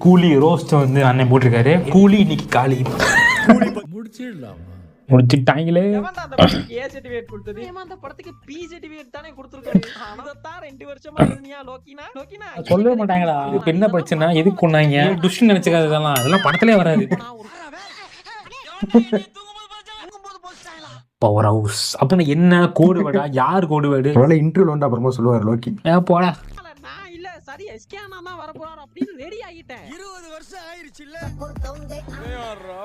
கூலி ரோஸ்ட் வந்து அண்ணன் போட்டிருக்காரு. கூலி இன்னைக்கு காலி முடிச்சிட்டாங்களே. சொல்லவே மாட்டாங்களா? இதுக்கு என்ன பிரச்சனை, எதுக்கு கொண்டாங்க துஷ்டு நினைச்சுக்காது. இதெல்லாம் படத்திலே வராது. பவர் ஹவுஸ் அப்படின்னா என்ன? கோடு வேடா? யார் கோடு வேடு? இன்டர்வியூல வந்து அப்புறமா சொல்லுவார் லோக்கி. போடா. சரி எஸ்கேனா தான் வர போறாரு அப்படின்னு ரெடி ஆயிட்டேன். 20 வருஷம் ஆயிருச்சுல.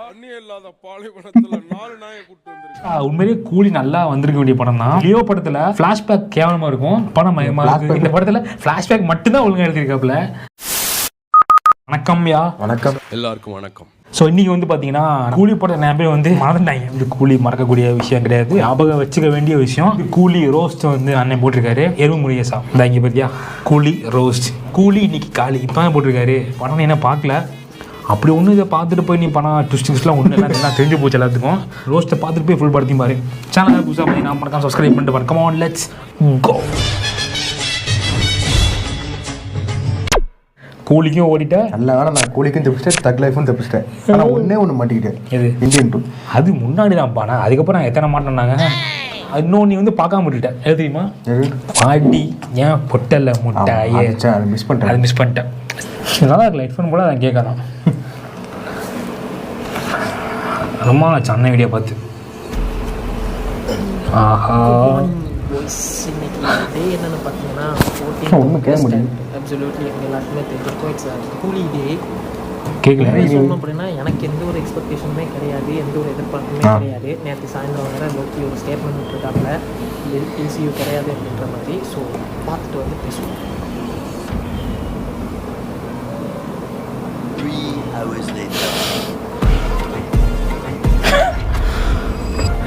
அண்ணி இல்லாத பாலைவனத்துல 4 நாயை கூட்டி வந்திருக்கு. உண்மையிலேயே கூலி நல்லா வந்திருக்க வேண்டிய படம் தான். லியோ படத்துல பிளாஷ்பேக் கேவலமா இருக்கும், படம் மயமா இருக்கு. இந்த படத்துல பிளாஷ்பேக் மட்டும் தான் ஒழுங்கா எடுத்திருக்காப்ல. வணக்கம்யா. வணக்கம் எல்லாருக்கும் வணக்கம். ஸோ இன்னைக்கு வந்து பார்த்தீங்கன்னா கூலி படம் நிறைய பேர் வந்து மறந்துட்டாங்க. இந்த கூலி மறக்கக்கூடிய விஷயம் கிடையாது, ஞாபகம் வச்சுக்க வேண்டிய விஷயம். கூலி ரோஸ்ட் வந்து அண்ணன் போட்டிருக்காரு. எருவு முருகேசா இந்த இங்கே பார்த்தியா, கூலி ரோஸ்ட். கூலி இன்னைக்கு காலி இப்போ தான் போட்டிருக்காரு. படம் என்ன பார்க்கல, அப்படி ஒன்று இதை பார்த்துட்டு போய் நீ படம் ட்விஸ்ட்லாம் ஒன்று எல்லாம் தெரிஞ்சு போச்சு எல்லாத்துக்கும். ரோஸ்ட்டை பார்த்துட்டு போய் ஃபுல் படத்தையும் பாரு. சேனல் புதுசாக பார்த்தீங்கன்னா மறக்காம சப்ஸ்கிரைப் பண்ணிட்டு பாரு. Come on let's go. கூலிக்கும் ஓடிட்டேன். நல்ல வேலை நான் கூலிக்கும் தப்பிச்சிட்டேன், தக் லைஃபும் தப்பிச்சிட்டேன். ஆனால் ஒன்று மாட்டிக்கிட்டேன். எது? இந்தியன் 2. அது முன்னாடி தான் பானா. அதுக்கப்புறம் எத்தனை மாட்டேன்னாங்க. இன்னொன்று நீ வந்து பார்க்காம விட்டுட்டேன். எது தெரியுமா? பாட்டி ஏன் பொட்டல முட்டாயே மிஸ் பண்ணிட்டேன். அது மிஸ் பண்ணிட்டேன். நல்லா இருக்கு. லைட் ஃபோன் கூட அதை கேட்கலாம். ரொம்ப நாள் அண்ணன் வீடியோ பார்த்து. ஆஹா, என்னன்னு பார்த்தீங்கன்னா ஒன்றும் கேட்க முடியும். எல்லாருக்குமே தெரிஞ்சிருக்கும். இட்ஸ் கூலி டே. கேட்கல சொல்லணும் அப்படின்னா எனக்கு எந்த ஒரு எக்ஸ்பெக்டேஷனுமே கிடையாது, எந்த ஒரு எதிர்பார்ப்புமே கிடையாது. நேற்று சாயந்தரம் வேறு லோக்கி ஒரு ஸ்டேட்மெண்ட் விட்டுருக்காப்புல, எல்பிசியூ கிடையாது அப்படின்ற மாதிரி. ஸோ பார்த்துட்டு வந்து பேசுவோம். 3 hours later.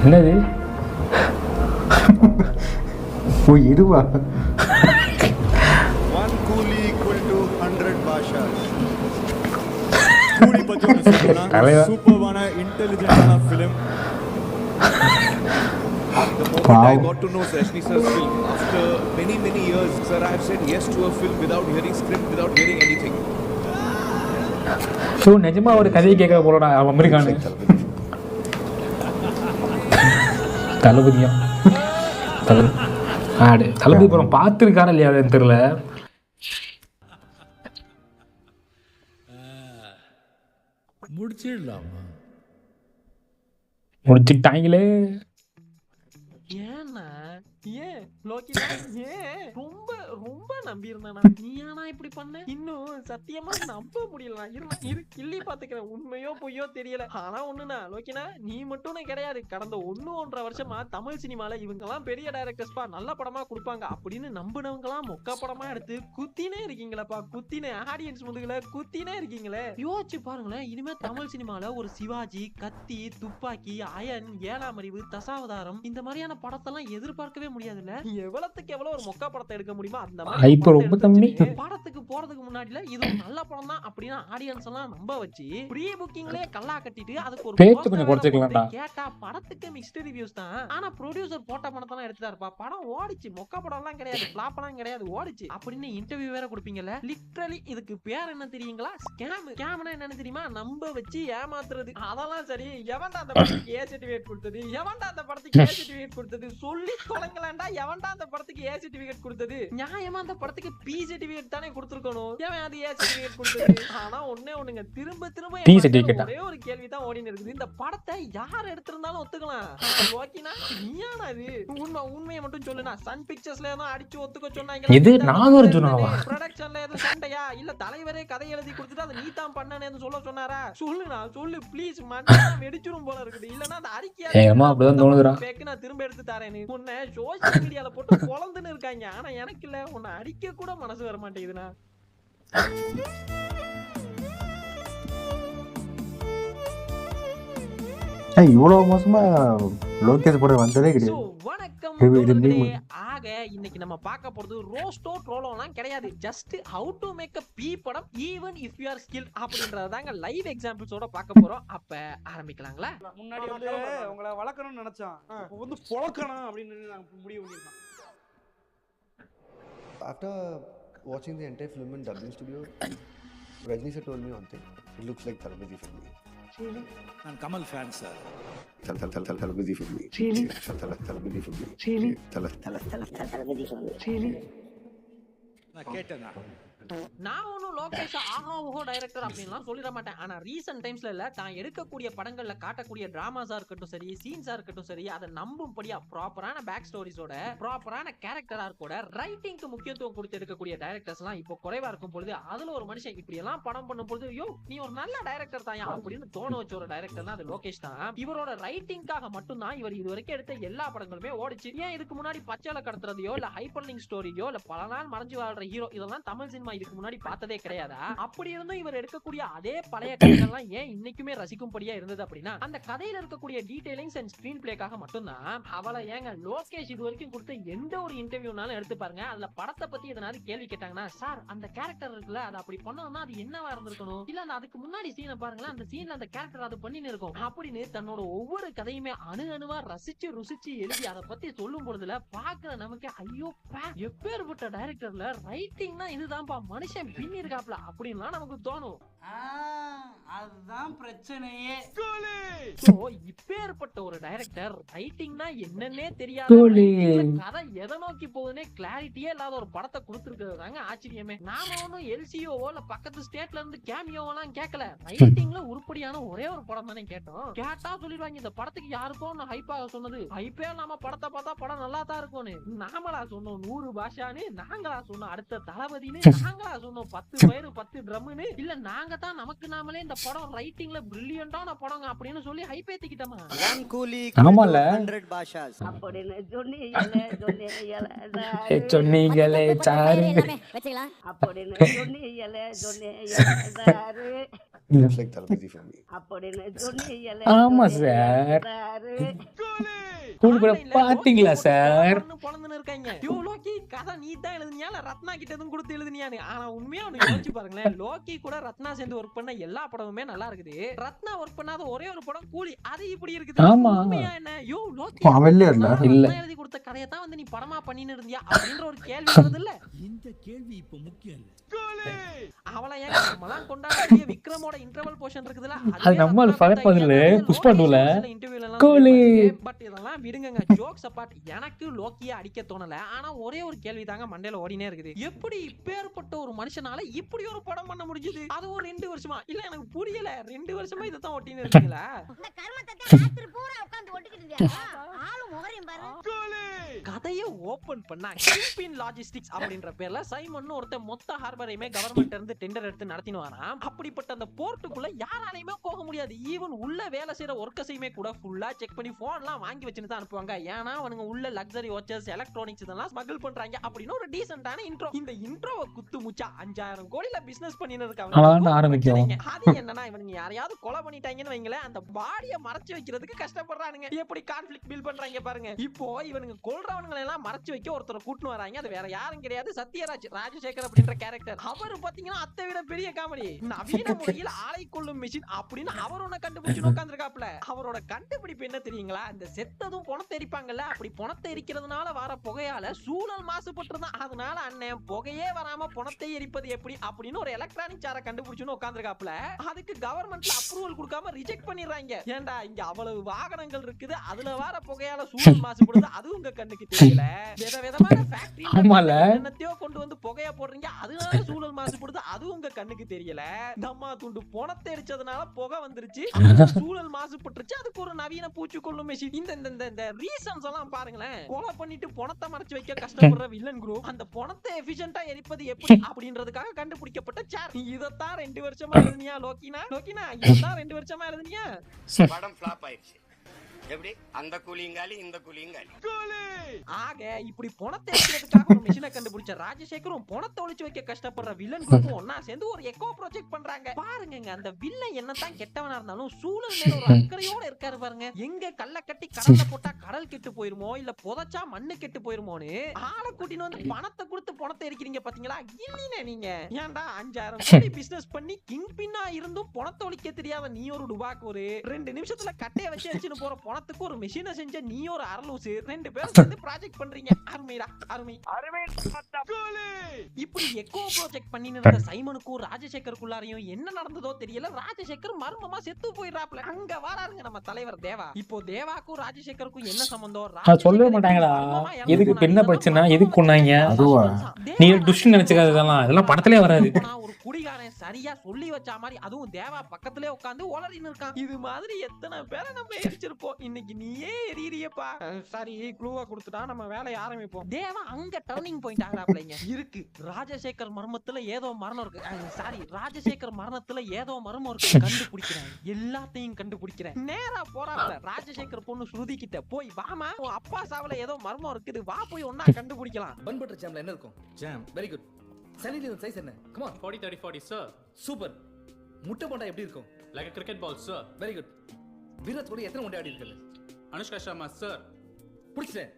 என்னது? ஓ இருவா. 1 கூலி equal to 100 பாஷாஸ். கூலி பத்தி ஒன்று சொல்லணும்னா சூப்பர்வான இன்டெலிஜென்ட்டான film. The moment I got to know Rashmi sir's film after many years, sir, I have said yes to a film without hearing script, without hearing anything. So நிஜமா ஒரு கதையை கேட்க போறோம். அமெரிக்கானு தளபதியா ஆடு தளபதி படம் பார்த்துருக்காரா இல்லையான்னு தெரியல. முடிச்சிட்டாங்களே. ஏன்னா ஏன் லோக்கி ஏன் ரொம்ப ரொம்ப நம்பி இருந்தானா? நீ ஏனா இப்படி பண்ண? இன்னும் சத்தியமா நம்ப முடியல. கிள்ளி பாத்துக்கிறேன், உண்மையோ பொய்யோ தெரியல. ஆனா ஒண்ணுனா லோக்கினா, நீ மட்டும் கிடையாது. கடந்த 1-1.5 வருஷமா தமிழ் சினிமால இவங்க எல்லாம் பெரிய டைரக்டர்ஸ்பா, நல்ல படமா கொடுப்பாங்க அப்படின்னு நம்பினவங்க எல்லாம் மொக்க படமா எடுத்து குத்தினே இருக்கீங்களப்பா. குத்தினே ஆடியன்ஸ் முதுகுல குத்தினே இருக்கீங்களே. யோசிச்சு பாருங்களேன். இனிமே தமிழ் சினிமால ஒரு சிவாஜி, கத்தி, துப்பாக்கி, அயன், 7ஆம் அறிவு, தசாவதாரம் இந்த மாதிரியான படத்தெல்லாம் எதிர்பார்க்கவே முடியாதுல்ல. எவ்வளவுக்கு எவ்வளவு ஒரு மொக்க படத்தை எடுக்க முடியுமா அந்த மாதிரி ரொம்ப கம்மி. படத்துக்கு போறதுக்கு முன்னாடில இது ஒரு நல்ல படம் தான் அப்படின்னு ஆடியன்ஸ் எல்லாம் நம்ப வச்சு ப்ரீ புக்கிங்லயே கல்லா கட்டிட்டு அதுக்கு ஒரு பேச்சு கொஞ்சம் குறைச்சிக்கலாம்டா. கேட்டா படத்துக்கு மிக்ஸ்ட் ரிவ்யூஸ் தான். ஆனா ப்ரொடியூசர் போட்ட படத்தை எல்லாம் எடுத்துட்டாருப்பா. படம் ஓடிச்சு, மொக்க படம் எல்லாம் கிடையாது, ஃபிளாப் எல்லாம் கிடையாது, ஓடிச்சு அப்படின்னு இன்டர்வியூ வேற கொடுப்பீங்கல்ல. லிட்டரலி இதுக்கு பேர் என்ன தெரியுங்களா? ஸ்கேம். ஸ்கேம்னா என்னன்னு தெரியுமா? நம்ப வச்சு ஏமாத்துறது. அதெல்லாம் சரி, எவன்டா அந்த படத்துக்கு ஏ சர்டிபிகேட் கொடுத்தது? எவன்டா அந்த படத்துக்கு ஏ சர்டிபிகேட் கொடுத்தது? சொல்லி தொலைங்களாண்டா. எவன்டா அந்த படத்துக்கு ஏ சர்டிபிகேட் கொடுத்தது? நியாயமா அந்த படத்துக்கு பி சர்டிபிகேட் தானே கொடுத்திருக்கணும். ஏன் அது ஏ சர்டிபிகேட் கொடுத்தது? ஆனா ஒண்ணுங்க, திரும்ப பி சர்டிபிகேட் ஒரே ஒரு கேள்வி தான் ஓடின்னு இருக்குது. இந்த படத்தை யார் எடுத்திருந்தாலும் ஒத்துக்கலாம். ஓகேனா நீயானா இது உண்மையை மட்டும் சொல்லுனா. சன் பிக்சர்ஸ்ல ஏதோ அடிச்சு ஒத்துக்க சொன்னாங்க. இது நாகார்ஜுனாவா? ப்ரொடக்ஷன்ல ஏதோ சண்டையா இல்ல தலைவரே கதை எழுதி கொடுத்துட்டு அதை நீ தான் பண்ணனேன்னு சொல்ல சொன்னாரா? சொல்லுனா சொல்லு ப்ளீஸ். மண்ணா வெடிச்சிரும் போல இருக்குது. இல்லனா அந்த அறிக்கையா ஏமா அப்படிதான் தோணுதுடா. நான் திரும்ப எடுத்து தரேன்னு உன்னை சோஷியல் மீடியால போட்டு பொளந்துன்னு இருக்காங்க. ஆனா எனக்கு இல்ல, உன்னை அடிக்க கூட மனசு வர மாட்டேங்குதுண்ணா. இவ்வளவு மோசமா லோகேஷ் படம் வந்ததே கிடையாது. வணக்கம். ஆக இன்னைக்கு நம்ம பார்க்க போறது ரோஸ்டோ ட்ரோலோலாம் கிடையாது. Just how to make a B படம் even if you are skilled அப்படின்றதாங்க லைவ் எக்ஸாம்பிள்ஸோட பார்க்க போறோம். அப்ப ஆரம்பிக்கலாங்களா? முன்னாடி வந்து உங்களை வளர்க்கணும்னு நினைச்சான், இப்போ வந்து பொளக்கணும் அப்படின்னு நான் முடிவு பண்ணிருக்கேன். After watching the entire film in dubbing studio, Rajni sir told me one thing. It looks like Thalapathy for me. Really? நான் Kamal fan sir. Thalapathy for me. Really? Thalapathy for me. Really? Thalapathy for me. Really? நான் கேட்டேனா? நான் ஒன்னும் லோகேஷ் ஆஹா ஓஹோ director அப்படின்லாம் சொல்லிட மாட்டேன். ஆனா ரீசன்ட் டைம்ஸ்ல இல்ல தான் எடுக்கக்கூடிய படங்கள்ல காட்டக்கூடிய டிராமாஸா இருக்கட்டும் சரி, சீன்ஸா இருக்கட்டும் சரி, அதை நம்பும்படியா ப்ராப்பரான பேக் ஸ்டோரிஸோட ப்ராப்பரான கேரக்டர் ஆர்க்கோட ரைட்டிங்க்கு முக்கியத்துவம் கொடுத்து எடுக்கக்கூடிய டைரக்டர்ஸ் எல்லாம் இப்போ குறைவா இருக்கும் பொழுது அதுல ஒரு மனுஷன் இப்படி எல்லாம் படம் பண்ணும் பொழுது ஐயோ நீ ஒரு நல்ல டைரக்டர் தாயா அப்படின்னு தோண வச்ச ஒரு டைரக்டர் தான் அது லோகேஷ் தான். இவரோட ரைட்டிங்காக மட்டும் தான் இவர் இது வரைக்கும் எடுத்த எல்லா படங்களுமே ஓடிச்சு. ஏன் இதுக்கு முன்னாடி பச்சைல கடத்துறதையோ இல்ல ஹைப்பர் லிங்க் ஸ்டோரியோ இல்ல பல நாள் மறைஞ்சு வாழ்ற ஹீரோ இதெல்லாம் தமிழ் சினிமா இதுக்கு முன்னாடி பார்த்ததே கிடையாதா? அப்படி இருந்தும் இவர் எடுக்கக்கூடிய அதே பழைய கதைகள்லாம் ஏன் இன்னைக்குமே ரசிக்கும்படியா இருந்தது அப்படின்னா அந்த கதையில இருக்கக்கூடிய டீடைலிங்ஸ் அண்ட் ஸ்கிரீன் பிளேக்காக மட்டும்தான். அவளை ஏங்க லோகேஷ் இது வரைக்கும் கொடுத்த எந்த ஒரு இன்டர்வியூனாலும் எடுத்து பாருங்க, அதுல படத்தை பத்தி எதனாவது கேள்வி கேட்டாங்கன்னா சார் அந்த கேரக்டர் இருக்குல்ல அது அப்படி பண்ணணும்னா அது என்னவா இருந்திருக்கணும், இல்ல அந்த அதுக்கு முன்னாடி சீனை பாருங்களேன் அந்த சீன்ல அந்த கேரக்டர் அது பண்ணின்னு இருக்கும் அப்படின்னு தன்னோட ஒவ்வொரு கதையுமே அணு அணுவா ரசிச்சு ருசிச்சு எழுதி அதை பத்தி சொல்லும் பொழுதுல பாக்குற நமக்கு ஐயோ எப்பேற்பட்ட டைரக்டர்ல ரைட்டிங்னா இதுதான்ப்பா மனுஷன் பின்னி இருக்காப்ல அப்படின்லாம் நமக்கு தோணும். அதுதான் பிரச்சனையே. இப்பேற்பட்ட ஒரு டைரக்டர் ரைட்டிங்னா என்னன்னே தெரியாது, கதை எதை நோக்கி போகுதுன்னே கிளாரிட்டியே இல்லாத ஒரு படத்தை கொடுத்துருக்கிறது தாங்க ஆச்சரியமே. நாம ஒன்னும் எல்சிஓவோ இல்ல பக்கத்து ஸ்டேட்ல இருந்து கேமியோவெல்லாம் கேட்கல, ரைட்டிங்ல உருப்படியான ஒரே ஒரு படம் தானே கேட்டோம். கேட்டா சொல்லிடுவாங்க இந்த படத்துக்கு யாருக்கும் ஹைப்பாக சொன்னது ஹைப்பே நம்ம படத்தை பார்த்தா படம் நல்லா தான் இருக்கும்னு. நாமளா சொன்னோம் 100 பாஷான்னு, நாங்களா சொன்னோம் அடுத்த தளபதினு, நாங்களா சொன்னோம் 10 பேரு 10 ட்ரம்னு, இல்ல நாங்க தான் நமக்கு நாமளே இந்த படம் ரைட்டிங்ல பிரில்லியண்டான படம் அப்படின்னு சொல்லி ஹைப் ஏத்திக்கிட்டோமா. ஆமால 100 பாஷாஸ் அப்படின்னு சொன்னீங்களே சாரு அப்படின்னு Looks like Thalapathy for me. அப்படின்னு ஆமா சார் கூட பாத்தீங்களா சார் பொழந்துன்னு இருக்காங்க. யோ லோக்கி கதை நீ தான் எழுதுனியா இல்ல ரத்னா கிட்ட எதுவும் கொடுத்து எழுதுனியான்னு. ஆனா உண்மையா ஒண்ணு யோசிச்சு பாருங்களேன், லோக்கி கூட ரத்னா சேர்ந்து ஒர்க் பண்ண எல்லா படமுமே நல்லா இருக்குது. ரத்னா ஒர்க் பண்ணாத ஒரே ஒரு படம் கூலி, அது இப்படி இருக்குது. ஆமா. உண்மையா என்ன யோ லோக்கி அவல்ல இல்ல எழுதி கொடுத்த கதையை தான் வந்து நீ படமா பண்ணின்னு இருந்தியா அப்படின்ற ஒரு கேள்வி வருது இல்ல. இந்த கேள்வி இப்ப முக்கியம் இல்ல. அவளை ஏன் நம்மலாம் கொண்டாடக்கூடிய விக்ரமோட இன்டர்வல் போர்ஷன் இருக்குதுல அது நம்மால ஃபயர்பதில புஷ்பா 2ல கோலி. பட் இதெல்லாம் விடுங்கங்க, ஜோக்ஸ் அபார்ட். எனக்கு லோக்கியை அடிக்க தோணல, ஆனா ஒரே ஒரு கேள்வி தாங்க மண்டையில ஓடினே இருக்குது. எப்படி இப்பேற்பட்ட ஒரு மனுஷனால இப்படி ஒரு படம் பண்ண முடிஞ்சது? அது ஒரு 2 வருஷமா இல்ல எனக்கு புரியல. 2 வருஷமா இதான் ஒட்டினே இருக்கீங்களா? கதையை ஓபன் பண்ணா கிங்பின் லாஜிஸ்டிக்ஸ் அப்படின்ற பேர்ல சைமன் ஒருத்தர் மொத்த ஹார்பரையுமே கவர்மெண்ட்ல இருந்து டெண்டர் எடுத்து நடத்தினு வரான். அப்படிப்பட்ட அந்த போர்ட்டுக்குள்ள யாராலையுமே போக முடியாது. ஈவன் உள்ள வேலை செய்யற ஒர்க்கர்ஸையுமே கூட ஃபுல்லா செக் பண்ணி போன்லாம் வாங்கி வச்சுட்டு தான் அனுப்புவாங்க. ஏன்னா அவனுங்க உள்ள லக்ஸரி வாட்சஸ் எலக்ட்ரானிக்ஸ் இதெல்லாம் ஸ்மகிள் பண்றாங்க அப்படின்னு ஒரு டீசென்ட்டான இன்ட்ரோ. இந்த இன்ட்ரோவை குத்து முச்சா 5000 கோடியில பிசினஸ் பண்ணிட்டு இருக்காங்க. ஆரம்பிக்கும் அது என்னன்னா இவனுங்க யாரையாவது கொலை பண்ணிட்டாங்கன்னு வைங்களேன், அந்த பாடியை மறைச்சு வைக்கிறதுக்கு கஷ்டப்படுறானுங்க. எப்படி கான்ஃபிளிக்ட் பில்ட் பண்றாங்க பாருங்க. இப்போ இவனுங்க கொல்றவங்களை எல்லாம் மறைச்சு வைக்க ஒருத்தரை கூட்டினு வராங்க. அது வேற யாரும் கிடையாது, சத்யராஜ் ராஜசேகர் அப்படின்ற கேரக்டர். அவரு பாத்தீங்கன்னா அத்தை விட பெரிய காமெடி. நவீன முறையில் ஆளை கொள்ளும் மிஷின் அப்படின்னு அவர் ஒண்ணு கண்டுபிடிச்சு உட்கார்ந்துருக்காப்ல. அவரோட கண்டுபிடிப்பு என்ன தெரியுங்களா? இந்த செத்ததும் பணத்தை எரிப்பாங்கல்ல, அப்படி பணத்தை எரிக்கிறதுனால வர புகையால சூழல் மாசுபட்டுதான். அதனால அண்ணன் புகையே வராம பணத்தை எரிப்பது எப்படி அப்படின்னு ஒரு எலக்ட்ரானிக் சாரை கண்டுபிடிச்சுன்னு உட்கார்ந்துருக்காப்ல. அதுக்கு கவர்மெண்ட்ல அப்ரூவல் கொடுக்காம ரிஜெக்ட் பண்ணிடுறாங்க. ஏன்டா இங்க அவ்வளவு வாகனங்கள் இருக்குது, அதுல வர புகையால சூழல் மாசுபடுது, அது உங்க கண்ணுக்கு தெரியல. விதவிதமான ஃபேக்டரி என்னத்தையோ கொண்டு வந்து புகையா போடுறீங்க, அதனால சூழல் மாசுபடுது, அது உங்க கண்ணுக்கு தெரியல. தம்மா துண்டு பணத்தை எரிச்சதுனால புகை வந்துருச்சு, சூழல் மாசுபட்டுருச்சு, அதுக்கு ஒரு நவீன பூச்சிக்கொல்லும் மெஷின். இந்த ரீசன்ஸ் எல்லாம் பாருங்களேன். கொலை பண்ணிட்டு பணத்தை மறைச்சு வைக்க கஷ்டப்படுற வில்லன் குரூப் அந்த பணத்தை எஃபிஷியன்ட்டா எரிப்பது எப்படி அப்படின்றதுக்காக கண்டுபிடிக்கப்பட்ட சேர். இதத்தான் 2 வருஷமா எழுதுனியா லோக்கினா? இதத்தான் 2 வருஷமா எழுதுனியா? படம் ஃப்ளாப் ஆயிடுச்சு. எப்படி அந்த கூலிங்காலி இந்த கூலிங்காலி. ஆக இப்படி பணத்தை எடுக்கிறதுக்காக ஒரு மிஷினை கண்டுபிடிச்ச ராஜசேகரும் பணத்தை ஒளிச்சு வைக்க கஷ்டப்படுற வில்லன் குரூப்பும் ஒண்ணா சேர்ந்து ஒரு எக்கோ ப்ராஜெக்ட் பண்றாங்க. பாருங்க அந்த வில்லன் என்னதான் கெட்டவனா இருந்தாலும் சூழல் மேல ஒரு அக்கறையோட இருக்காரு பாருங்க. எங்க கல்ல கட்டி கடல்ல போட்டா கடல் கெட்டு போயிருமோ இல்ல புதைச்சா மண்ணு கெட்டு போயிருமோன்னு ஆளை கூட்டின்னு வந்து பணத்தை கொடுத்து பணத்தை எரிக்கிறீங்க பாத்தீங்களா? இல்லீனே நீங்க ஏன்டா 5000 கோடி பிசினஸ் பண்ணி கிங் பின்னா இருந்தும் பணத்தை ஒழிக்க தெரியாத நீ ஒரு டுபாக் ஒரு 2 நிமிஷத்துல கட்டைய வச்சு அடிச்சுன்னு போற பணத்துக்கு ஒரு மெஷினை செஞ்ச நீ ஒரு அரலூசு. 2 பேரும் சேர்ந்து ப்ராஜெக்ட் பண்றீங்க. அருமைடா அருமை. இப்படி எக்கோ ப்ராஜெக்ட் பண்ணி இருந்த சைமனுக்கும் ராஜசேகருக்குள்ளாரையும் என்ன நடந்ததோ தெரியல. ராஜசேகர் மர்மமா செத்து போயிடுறாப்ல. அங்க வராருங்க நம்ம தலைவர் தேவா. இப்போ தேவாக்கும் ராஜசேகருக்கும் என்ன சம்பந்தம்? சொல்லவே மாட்டாங்களா எதுக்கு இப்ப என்ன பிரச்சனை, எதுக்கு கொண்டாங்க? அதுவா நீ டுஷன் நினைச்சுக்காது, இதெல்லாம் படத்திலே வராது. ஒரு குடிகாரன் சரியா சொல்லி வச்ச மாதிரி அதுவும் தேவா பக்கத்திலே உட்கார்ந்து உளறின்னு இருக்கான். இது மாதிரி எத்தனை பேரை நம்ம எரிச்சிருப்போம். இன்னைக்கு நீயே எரியறியப்பா. சரி க்ளூவா கொடுத்துட்டா நம்ம வேலையை ஆரம்பிப்போம். தேவா அங்க டர்னிங் பாயிண்ட் ஆகறாப்லங்க இருக்கு. ராஜசேகர் மர்மத்துல ஏதோ மரணம் இருக்கு. சாரி, ராஜசேகர் மரணத்துல ஏதோ மர்மம் இருக்கு. கண்டுபிடிக்கிறேன், எல்லாத்தையும் கண்டுபிடிக்கிறேன். நேரா போறாப்ல ராஜசேகர் பொண்ணு ஸ்ருதி கிட்ட போய், வாமா உன் அப்பா சாவுல ஏதோ மர்மம் இருக்குது, வா போய் ஒண்ணா கண்டுபிடிக்கலாம். பன் பட்டர் ஜாம்ல என்ன இருக்கும்? Jam. Very good. Sunny Leone size என்ன? Come on. 40 30 40 sir. சூப்பர். முட்டை போண்டா எப்படி இருக்கும்? Like a cricket ball sir. Very good. Virat Kohli எத்தனை ஒண்டை ஆடி இருக்காரு? Anushka Sharma sir. புடிச்சேன்.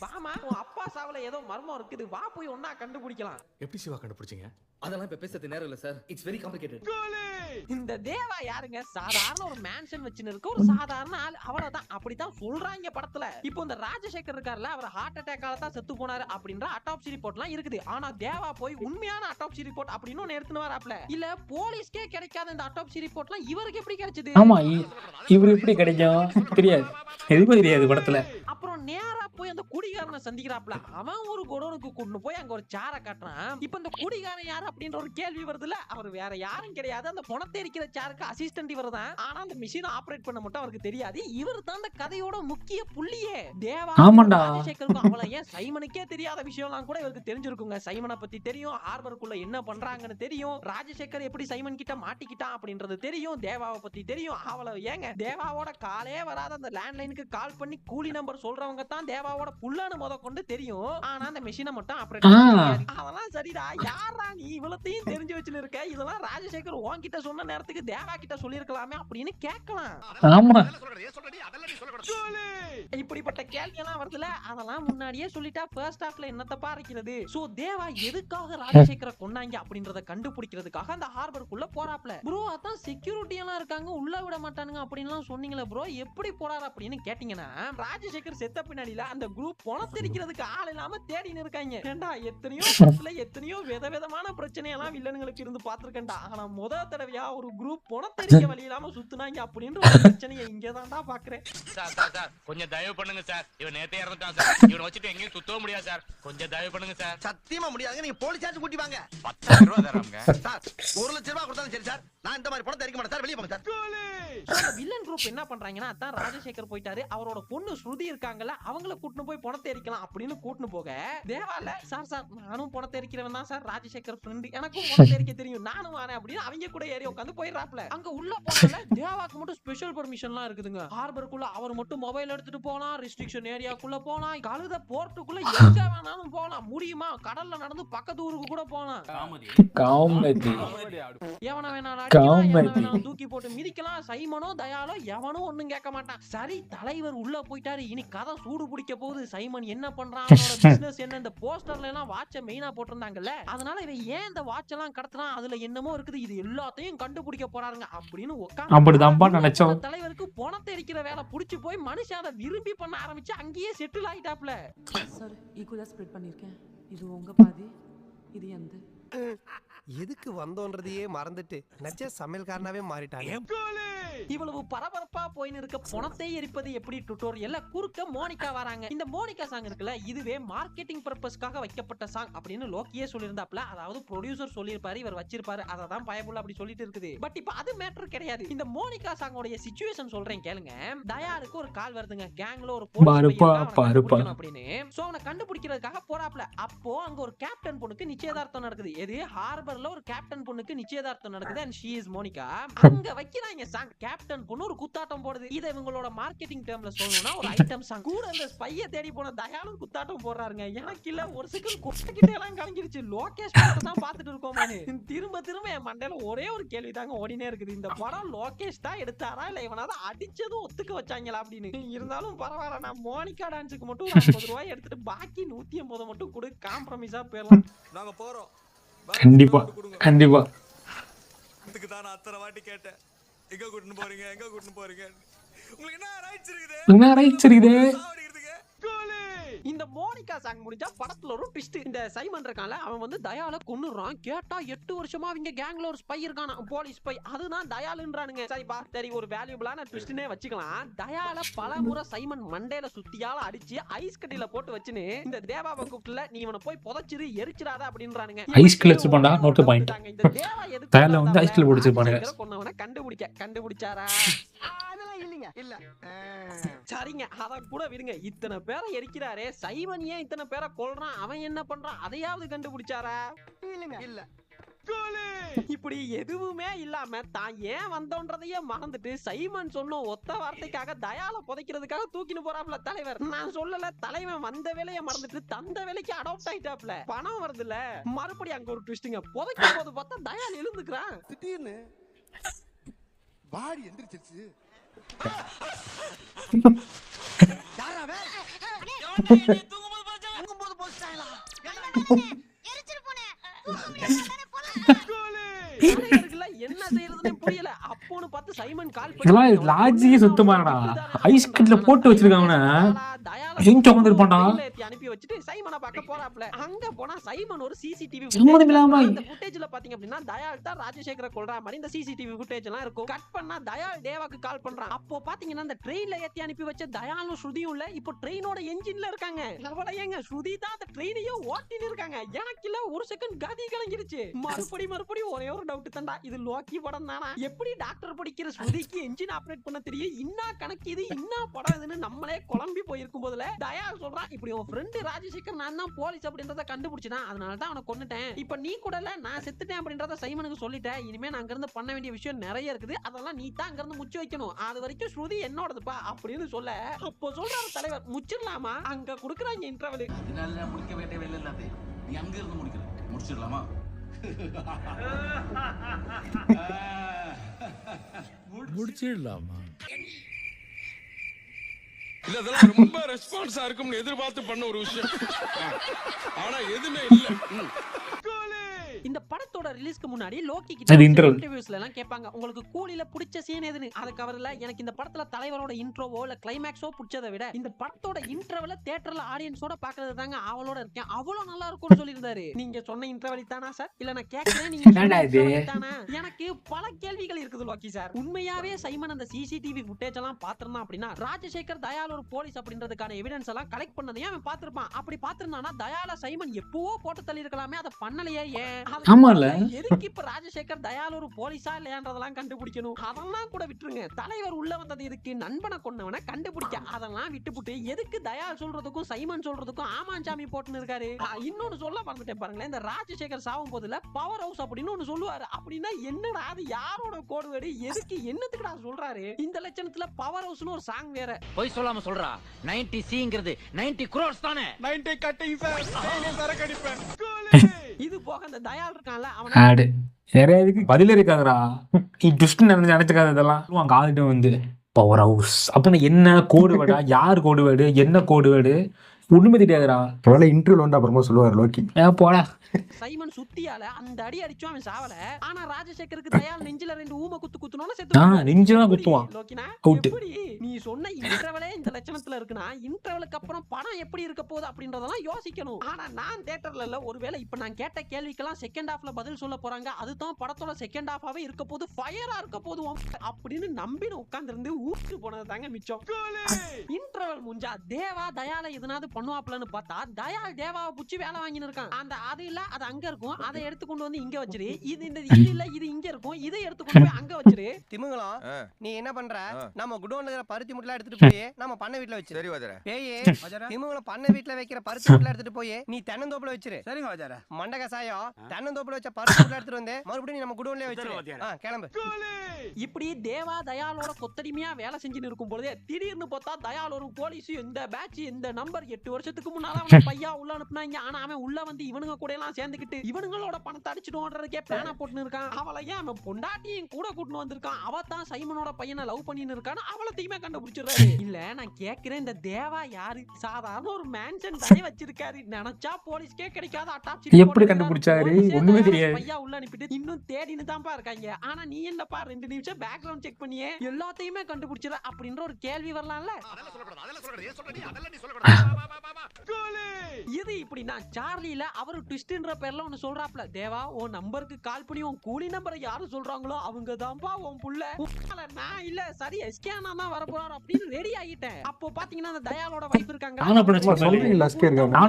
வாமா உன் அப்பா சாவுல ஏதோ மர்மம் இருக்குது, வா போய் ஒண்ணா கண்டுபிடிக்கலாம். எப்படி சிவா கண்டுபிடிச்சீங்க? அதெல்லாம் இப்ப பேசுறது நேரம் இல்ல சார். It's very complicated. இந்த தேவா யாருங்க? சாதாரண ஒரு மேன்ஷன் வச்சுன்னு இருக்க ஒரு சாதாரண ஆள், அவ்வளவுதான். அப்படித்தான் சொல்றாங்க படத்துல. இப்போ இந்த ராஜசேகர் இருக்கார்ல, அவர் ஹார்ட் அட்டாக்கால தான் செத்து போனாரு அப்படின்ற அட்டாப்சி ரிப்போர்ட்லாம் இருக்குது. ஆனா தேவா போய் உண்மையான அட்டாப்சி ரிப்போர்ட் அப்படின்னு ஒன்னு எடுத்துன்னு வராப்ல. இல்ல போலீஸ்க்கே கிடைக்காத இந்த அட்டாப்சி ரிப்போர்ட்லாம் இவருக்கு எப்படி கிடைச்சது? ஆமா, இவரு எப்படி கிடைக்கும் தெரியாது, எதுவும் தெரியாது படத்துல. அப்புறம் நேரா போய் அந்த குடிகாரனை சந்திக்கிறாப்ல. அவன் ஒரு குடோனுக்கு கூட்டிட்டு போய் அங்க ஒரு சாரை காட்டுறான். இப்ப இந்த குடிகாரன் யாரு அப்படின்ற ஒரு கேள்வி வருதுல. அவர் வேற யாரும் கிடையாது, அந்த பணத்தை எரிக்கிற சாருக்கு அசிஸ்டன்ட் இவர் தான். ஆனா அந்த மிஷினை ஆபரேட் பண்ண மட்டும் அவருக்கு தெரியாது. இவர் தான் அந்த கதையோட முக்கிய புள்ளியே. தேவா ராஜசேகருக்கும் அவளை ஏன் சைமனுக்கே தெரியாத விஷயம்லாம் கூட இவருக்கு தெரிஞ்சிருக்குங்க. சைமனை பத்தி தெரியும், ஹார்பருக்குள்ள என்ன பண்றாங்கன்னு தெரியும், ராஜசேகர் எப்படி சைமன் கிட்ட மாட்டிக்கிட்டான் அப்படின்றது தெரியும், தேவாவை பத்தி தெரியும். அவளை ஏங்க தேவாவோட காலே வராத அந்த லேண்ட்லைனுக்கு கால் பண்ணி கூலி நம்பர் சொல்றவங்க தான் தேவாவோட புல்லான முத கொண்டு தெரியும். ஆனா அந்த மெஷினை மட்டும் ஆபரேட் பண்ண தெரியாது. அதெல்லாம் சரிடா, யாரா நீ இவ்வளத்தையும் தெரிஞ்சு வச்சுன்னு இருக்க? இதெல்லாம் ராஜசேகர் உன்கிட்ட சொன்ன நேரத்துக்கு தேவா கிட்ட சொல்லிருக்கலாமே அப்படின்னு கேட்கலாம். ஆமா, இப்படிப்பட்ட கேள்வி எல்லாம் வருதுல, அதெல்லாம் முன்னாடியே சொல்லிட்டா ஃபர்ஸ்ட் ஹாஃப்ல என்னத்தப்பா இருக்கிறது. சோ தேவா எதுக்காக ராஜசேகரை கொன்னாங்க அப்படின்றத கண்டுபிடிக்கிறதுக்காக அந்த ஹார்பருக்குள்ள போறாப்ல. ப்ரோ அதான் செக்யூரிட்டி எல்லாம் இருக்காங்க, உள்ள விட மாட்டானுங்க அப்படின்லாம் சொன்னீங்களே ப்ரோ, எப்படி போறாரு அப்படின்னு கேட்டீங்கன்னா, ராஜசேகர் செத்த பின்னாடில அந்த குரூப் பணத்தை எரிக்கிறதுக்கு ஆள் இல்லாம தேடின்னு இருக்காங்க. ஏண்டா எத்தனையோ படத்துல எத்தனையோ விதவிதமான பிரச்சனை எல்லாம் வில்லனுங்களுக்கு இருந்து பாத்துருக்கேன்டா. ஆனா முத தடவையா ஒரு குரூப் பணத்தை எரிக்க வழி இல்லாம சுத்துனாங்க அப்படின்ற ஒரு பிரச்சனையை இங்கதான்டா பாக்குறேன். சார் கொஞ்சம் தயவு பண்ணுங்க சார். இவன் நேத்தே இறந்துட்டான் சார். இவனை வச்சுட்டு எங்கேயும் சுத்தவே முடியாது சார். கொஞ்சம் தயவு பண்ணுங்க சார். சத்தியமா முடியாதுங்க. நீங்க போலீஸ் சார்ஜ் கூட்டி வாங்க. 10,000 ரூபாய் தராங்க சார். 1 லட்சம் ரூபாய் கொடுத்தாலும் சரி சார். நான் இந்த மாதிரி பணத்தை எரிக்க மாட்டேன் சார். வெளியே போங்க சார். வில்லன் குரூப் என்ன பண்றாங்கன்னா, அதான் ராஜசேகர் போயிட்டாரு, அவரோட பொண்ணு ஸ்ருதி இருக்காங்கல்ல, அவங்கள கூட்டிட்டு போய் பணத்தை எரிக்கலாம் அப்படின்னு கூட்டிட்டு போக, தேவால சார் சார் நானும் பணத்தை எரிக்கிறவன் தான் சார், ராஜசேகர் ஃப்ரெண்ட், எனக்கும் பணத்தை எரிக்க தெரியும், நானும் வரேன் அப்படின்னு அவங்க கூட ஏறி உட்காந்து போயிடுறாப்ல. அங்க உள்ள போனால தேவாக்கு மட்டும் ஸ்பெஷல் பெர்மிஷன்லாம் இருக்குதுங்க. ஹார்பருக்குள்ள அவர் மட்டும் மொபைல் எடுத்துட்டு போலாம், ரெஸ்ட்ரிக்ஷன் ஏரியாக்குள்ள போலாம், கழுத போர்ட்டுக்குள்ள எங்க வேணாலும் போலாம், முடியுமா கடல்ல நடந்து பக்கத்து ஊருக்கு கூட போலாம். காமெடி எவன வேணாலும் தூக்கி போட்டு மிதிக்கலாம். சைமனோ தயாலோ எவனும் ஒண்ணும் கேட்க மாட்டான். சரி தலைவர் உள்ள போயிட்டாரு, இனி கதை சூடு பிடிக்க போகுது. சைமன் என்ன பண்றான், அவனோட பிசினஸ் என்ன, இந்த போஸ்டர்ல எல்லாம் வாட்ச மெயினா போட்டிருந்தாங்கல்ல, அதனால இவன் ஏன் இந்த வாட்ச் எல்லாம் கடத்துறான், அதுல என்னமோ இருக்குது, இது எல்லாத்தையும் கண்டுபிடிக்க போறாருங்க அப்படின்னு அப்படிதான் நினைச்சோம். தலைவருக்கு பணத்தை எரிக்கிற வேலை புடிச்சு போய் மனுஷன் அதை விரும்பி பண்ண ஆரம்பிச்சு அங்கேயே செட்டில் ஆயிட்டாப்ல. சார் ஈக்குவலா ஸ்ப்ரெட் பண்ணிருக்கேன். இது உங்க பாதி, இது எந்த. எதுக்கு வந்தோன்றதையே மறந்துட்டு நச்ச சமையல்காரனாவே மாறிட்டாங்க. இவ்வளவு பரபரப்பா போயின்னு இருக்க பணத்தை எரிப்பது எப்படி டுட்டோரியல்ல குறுக்க மோனிகா வராங்க. இந்த மோனிகா சாங் இருக்குல்ல, இதுவே மார்க்கெட்டிங் பர்பஸ்க்காக வைக்கப்பட்ட சாங் அப்படின்னு லோக்கியே சொல்லியிருந்தாப்ல. அதாவது ப்ரொடியூசர் சொல்லியிருப்பாரு, இவர் வச்சிருப்பாரு, அததான் பயப்புள்ள அப்படி சொல்லிட்டு இருக்குது. பட் இப்ப அது மேட்டர் கிடையாது. இந்த மோனிகா சாங்கோட சிச்சுவேஷன் சொல்றேன் கேளுங்க. தயாளுக்கு ஒரு கால் வருதுங்க, கேங்ல ஒரு அப்படின்னு. சோ அவனை கண்டுபிடிக்கிறதுக்காக போறாப்ல. அப்போ அங்க ஒரு கேப்டன் பொண்ணுக்கு நிச்சயதார்த்தம் நடக்குது. எது ஹார்பர்ல ஒரு கேப்டன் பொண்ணுக்கு நிச்சயதார்த்தம் நடக்குது. And she is Monica. அங்க வைக்கிறாங்க சாங். கேப்டன் பொண்ணு ஒரு குத்தாட்டம் போடுது. இதை இவங்களோட மார்க்கெட்டிங் டேர்ம்ல சொல்லணும்னா ஒரு ஐட்டம் சாங். கூட அந்த ஸ்பையை தேடி போன தயாலும் குத்தாட்டம் போடுறாருங்க. எனக்கு இல்ல ஒரு செகண்ட் கொட்டக்கிட்ட எல்லாம் கலங்கிருச்சு. லோகேஷ் படத்தை தான் பார்த்துட்டு இருக்கோம். திரும்ப திரும்ப என் மண்டையில ஒரே ஒரு கேள்வி தாங்க ஓடினே இருக்குது. இந்த படம் லோகேஷ் தான் எடுத்தாரா இல்ல இவனாவது அடிச்சதும் ஒத்துக்க வச்சாங்களா அப்படின்னு. இருந்தாலும் பரவாயில்ல, நான் மோனிகா டான்ஸுக்கு மட்டும் 50 ரூபாய் எடுத்துட்டு பாக்கி 180 மட்டும் கொடு, காம்ப்ரமைஸா போயிடலாம். நாங்க போறோம். கண்டிப்பா கண்டிப்பா. இதுக்கு தான் நான் அத்தனை வாட்டி கேட்டேன், எங்க கூட்டிட்டு போறீங்க, எங்க கூட்டிட்டு போறீங்க. உங்களுக்கு என்ன ரைட்ஸ் இருக்குது? என்ன ரைட்ஸ் இருக்குது? இந்த மோனிகா சாங் முடிஞ்சா படத்துல ஒரு ட்விஸ்ட். இந்த சைமன் இருக்கான்ல, அவன் வந்து தயால கொன்னுறான். கேட்டா 8 வருஷமா அவங்க கேங்ல ஒரு ஸ்பை இருக்கானா, போலீஸ் ஸ்பை. அதுதான் தயாலுன்றானுங்க. சரிப்பா, சரி, ஒரு வேல்யூபிளான ட்விஸ்ட்னே வச்சுக்கலாம். தயால பல முறை சைமன் மண்டையில சுத்தியால அடிச்சு ஐஸ் கட்டில போட்டு வச்சுன்னு இந்த தேவாவை கூப்பிட்டுல, நீ இவனை போய் புதைச்சிரு, எரிச்சிராத அப்படின்றானுங்க. ஐஸ் கட்டில வச்சிருப்பான்டா, நோட் பாயிண்ட். இந்த தேவா எதுக்கு தயால வந்து ஐஸ் கட்டில போட்டுச்சிருப்பானுங்க. கொன்னவன கண்டுபிடிச்சாரா? அதெல்லாம் இல்லங்க. இல்ல சரிங்க, அத கூட விடுங்க. இத்தனை பேரை எரிக்கிறாரே சைமன், ஏன் இத்தனை பேரை கொல்றான்? அவன் என்ன பண்றான்? அதையாவது கண்டுபிடிச்சாரா? இல்லங்க. இல்ல. இப்படி எதுவுமே இல்லாம தான் ஏன் வந்தோன்றதையே மறந்துட்டு சைமன் சொன்ன ஒத்த வார்த்தைக்காக தயால புதைக்கிறதுக்காக தூக்கின்னு போறாப்ல தலைவர். நான் சொல்லல, தலைவன் வந்த வேலையை மறந்துட்டு தந்த வேலைக்கு அடாப்ட் ஆயிட்டாப்ல. பணம் வருதுல, மறுபடியும் அங்க ஒரு ட்விஸ்டிங்க. புதைக்கும் போது பார்த்தா தயால் எழுந்துக்கிறான். திடீர்னு பாடி எந்திரிச்சிருச்சு. தூங்கும்போது போஸ்டாங்களா? என்ன செய்யறதுன்னு புரியல. அப்போன்னு பார்த்து சைமன் கால் இதெல்லாம் லாஜிக்கே சுத்தமாடா. ஐஸ் கட்டில போட்டு வச்சிருக்காங்க. எங்க உட்கார்ந்திருப்பான்டா? அனுப்பி வச்சிட்டு சைமனை பார்க்க போறாப்ல. அங்க போனா சைமன் ஒரு சிசிடிவி ஃபுட்டேஜ்ல பாத்தீங்க அப்படின்னா தயால் தான் ராஜசேகர கொல்ற மாதிரி இந்த சிசிடிவி ஃபுட்டேஜ் எல்லாம் இருக்கும். கட் பண்ணா தயால் தேவாக்கு கால் பண்றான். அப்போ பாத்தீங்கன்னா அந்த ட்ரெயின்ல ஏத்தி அனுப்பி வச்ச தயாலும் ஸ்ருதியும் இல்ல, இப்போ ட்ரெயினோட என்ஜின்ல இருக்காங்க. அவளை ஏங்க ஸ்ருதி தான் அந்த ட்ரெயினையே ஓட்டின்னு இருக்காங்க. எனக்கு இல்ல ஒரு செகண்ட் கதி கலங்கிருச்சு. மறுபடியும் ஒரே ஒரு டவுட் தான்டா, இது லோக்கி படம் தானா? எப்படி டாக்டர் படிக்கிற ஸ்ருதிக்கு என்ஜின் ஆபரேட் பண்ண தெரியும்? இன்னா கணக்கு இது, இன்னா படம் இதுன்னு நம்மளே குழம்பி போயிருக்கும் போதுல தயால் சொல்றான், இப்படி உன் ஃப்ரெண்டு ராஜசேகர் நான் தான் போலீஸ் அப்படின்றத கண்டுபிடிச்சிட்டான், அதனால தான் அவனை கொன்னுட்டேன். இப்ப நீ கூட இல்ல, நான் செத்துட்டேன் அப்படின்றத சைமனுக்கு சொல்லிட்டேன். இனிமே நான் அங்க இருந்து பண்ண வேண்டிய விஷயம் நிறைய இருக்குது, அதெல்லாம் நீ தான் அங்க இருந்து முச்சு வைக்கணும். அது வரைக்கும் ஸ்ருதி என்னோடதுப்பா அப்படின்னு சொல்ல, அப்போ சொல்றாரு தலைவர், முச்சிடலாமா? அங்க குடுக்குறாங்க இன்டர்வல். அதனால முடிக்க வேண்டிய வேலை இல்லாதே, நீ அங்க இருந்து முடிச்சிடலாமா? முடிச்சிடலாமா? இல்ல, அதெல்லாம் ரொம்ப ரெஸ்பான்ஸா இருக்கும்னு எதிர்பார்த்து பண்ண ஒரு விஷயம். ஆனா எதுவுமே இல்ல. இந்த படத்தோட ரிலீஸ்க்கு முன்னாடி லோக்கி அது intro. இன்டர்வியூஸ்ல எல்லாம் கேட்பாங்க, உங்களுக்கு கூலில பிடிச்ச சீன் எதுன்னு. அதுக்கு அவர்ல, எனக்கு இந்த படத்துல தலைவரோட இன்ட்ரோவோ இல்ல கிளைமேக்ஸோ பிடிச்சதை விட இந்த படத்தோட இன்டர்வல தியேட்டர்ல ஆடியன்ஸோட பாக்குறது தாங்க அவளோட இருக்கேன், அவ்வளவு நல்லா இருக்கும்னு சொல்லியிருந்தாரு. நீங்க சொன்ன இன்டர்வல் தானா சார்? இல்ல நான் கேட்கிறேன், நீங்க தானா? எனக்கு பல கேள்விகள் இருக்குது லோக்கி சார். உண்மையாவே சைமன் அந்த சிசிடிவி ஃபுட்டேஜ் எல்லாம் பாத்திருந்தான் அப்படின்னா ராஜசேகர் தயால் ஒரு போலீஸ் அப்படின்றதுக்கான எவிடன்ஸ் எல்லாம் கலெக்ட் பண்ணதையும் அவன் பாத்திருப்பான். அப்படி பாத்திருந்தானா தயால சைமன் எப்பவோ போட்டு தள்ளி இருக்கலாமே, அதை பண்ணலையே ஏன்? ஆமால, எதுக்கு இப்ப ராஜசேகர் தயால் ஒரு போலீஸா இல்லையான்றதெல்லாம் கண்டுபிடிக்கணும். அதெல்லாம் கூட விட்டுருங்க, தலைவர் உள்ள வந்தது எதுக்கு? நண்பனை கொன்னவனை கண்டுபிடிக்க. அதெல்லாம் விட்டுப்புட்டு எதுக்கு தயால் சொல்றதுக்கும் சைமன் சொல்றதுக்கும் ஆமாஞ்சாமி போட்டுன்னு இருக்காரு? இன்னொன்னு சொல்ல மறந்துட்டேன் பாருங்களேன், இந்த ராஜசேகர் சாவும் போதுல பவர் ஹவுஸ் அப்படின்னு ஒண்ணு சொல்லுவாரு. அப்படின்னா என்னடா அது? யாரோட கோடு வேடு? எதுக்கு என்னத்துக்குடா சொல்றாரு? இந்த லட்சணத்துல பவர் ஹவுஸ்னு ஒரு சாங் வேற. போய் சொல்லாம சொல்றா. 90C ங்கிறது 90 crores தானே? 90 கட்டிங் சார், நான் சரக்கடிப்பேன். இது போக அந்த தயால் இருக்கான்ல, அவன் ஆடு நிறைய இதுக்கு பதில் இருக்காதுடா. நீ ட்விஸ்ட் நினைச்சுக்காத. இதெல்லாம் அங்க ஆளுகிட்ட வந்து பவர் ஹவுஸ் அப்படின்னு என்ன கோடு வேடா, யார் கோடு வேடு, என்ன கோடு வேடு, ஒண்ணுமே தெரியாதுடா. ஒருவேளை இன்டர்வியூல வந்து அப்புறமா சொல்லுவார் லோக்கி. போடா. சைமன் சுத்தியால அந்த அடி அடிச்சும் அவன் சாவல. ஆனா ராஜசேகருக்கு தயால் நெஞ்சில 2 ஊம குத்துனோன செத்து நெஞ்சில குத்துவான். லோக்கினா அவுட். எப்படி நீ சொன்ன இன்டர்வலே இந்த லட்சணத்துல இருக்குனா இன்டர்வலுக்கு அப்புறம் படம் எப்படி இருக்க போகுது அப்படின்றதெல்லாம் யோசிக்கணும். ஆனா நான் தியேட்டர்ல இல்ல, ஒருவேளை இப்ப நான் கேட்ட கேள்விக்கெல்லாம் செகண்ட் ஹாஃப்ல பதில் சொல்ல போறாங்க, அதுதான் படத்தோட செகண்ட் ஹாஃபாவே இருக்க போது, ஃபயரா இருக்க போது அப்படின்னு நம்பின உட்கார்ந்து இருந்து ஊட்டு போனது தாங்க மிச்சம். இன்டர்வல் முடிஞ்சா தேவா தயால எதனாவது பண்ணுவாப்லன்னு பார்த்தா தயால் தேவாவை புடிச்சு வேலை வாங்கின்னு இருக்கான். அந்த அது இல்ல அது அங்க இருக்கும், அதை எடுத்து கொண்டு வந்து இங்க வச்சிரு. இது இல்ல இது இங்க இருக்கும், இதை எடுத்து கொண்டு போய் அங்க வச்சிரு. திமுகலாம் நீ என்ன பண்ற? நம்ம குடோன்ல இருக்கிற பருத்தி முட்டை எடுத்துட்டு போய் நம்ம பண்ண வீட்ல வச்சிரு. சரி வாஜரா. ஏய் திமுகலாம் பண்ண வீட்ல வைக்கிற பருத்தி முட்டை எடுத்துட்டு போய் நீ தென்னந்தோப்புல வச்சிரு. சரிங்க வாஜரா. மண்ட கசாயம் தென்னந்தோப்புல வச்ச பருத்தி முட்டை எடுத்துட்டு வந்து மறுபடியும் நீ நம்ம குடோன்லயே வச்சிரு. கிளம்பு. இப்படி தேவா தயாலோட கொத்தடிமையா வேலை செஞ்சுன்னு இருக்கும் பொழுதே திடீர்னு பார்த்தா தயால் ஒரு போலீஸ் இந்த பேட்ச் இந்த நம்பர் 8 வருஷத்துக்கு முன்னால அவன் பையா உள்ள அனுப்புனாங்க. ஆனா அவன் உள்ள வந்து இவனுங்க கூட எல்லாம் சேர்ந்துக்கிட்டு இவனுங்களோட பணத்தை அடிச்சுடுவோன்றதுக்கே பிளானா போட்டுன்னு இருக்கான். அவளையும் அவன் பொண்டாட்டியும் கூட கூட்டின்னு வந்திருக்கான். அவ தான் சைமனோட பையனை லவ் பண்ணின்னு இருக்கான்னு அவளத்தையுமே கண்டுபிடிச்சிடுறாரு. இல்ல நான் கேட்கிறேன், இந்த தேவா யாரு? சாதாரண ஒரு மேன்ஷன் தானே வச்சிருக்காரு. நினைச்சா போலீஸ்க்கே கிடைக்காத அட்டாச் எப்படி கண்டுபிடிச்சாரு? ஒண்ணுமே தெரியாது. பையா உள்ள அனுப்பிட்டு இன்னும் தேடின்னு தான்ப்பா இருக்காங்க. ஆனா நீ என்னப்பா 2 நிமிஷம் பேக்ரவுண்ட் செக் பண்ணியே எல்லாத்தையுமே கண்டுபிடிச்சிட அப்படின்ற ஒரு கேள்வி வரலாம்ல. இது இப்படி நான் சார்லில அவரு ட்விஸ்ட்ன்ற பேர்ல ஒன்னு சொல்றாப்ல. தேவா உன் நம்பருக்கு கால் பண்ணி உன் கூலி நம்பரை யாரு சொல்றாங்களோ அவங்க தான்ப்பா உன் புள்ள. நான் இல்ல சரி எஸ்கேனா தான் வர போறாரு அப்படின்னு ரெடி ஆகிட்டேன். அப்போ பாத்தீங்கன்னா அந்த தயாலோட வைஃப் இருக்காங்க. நான்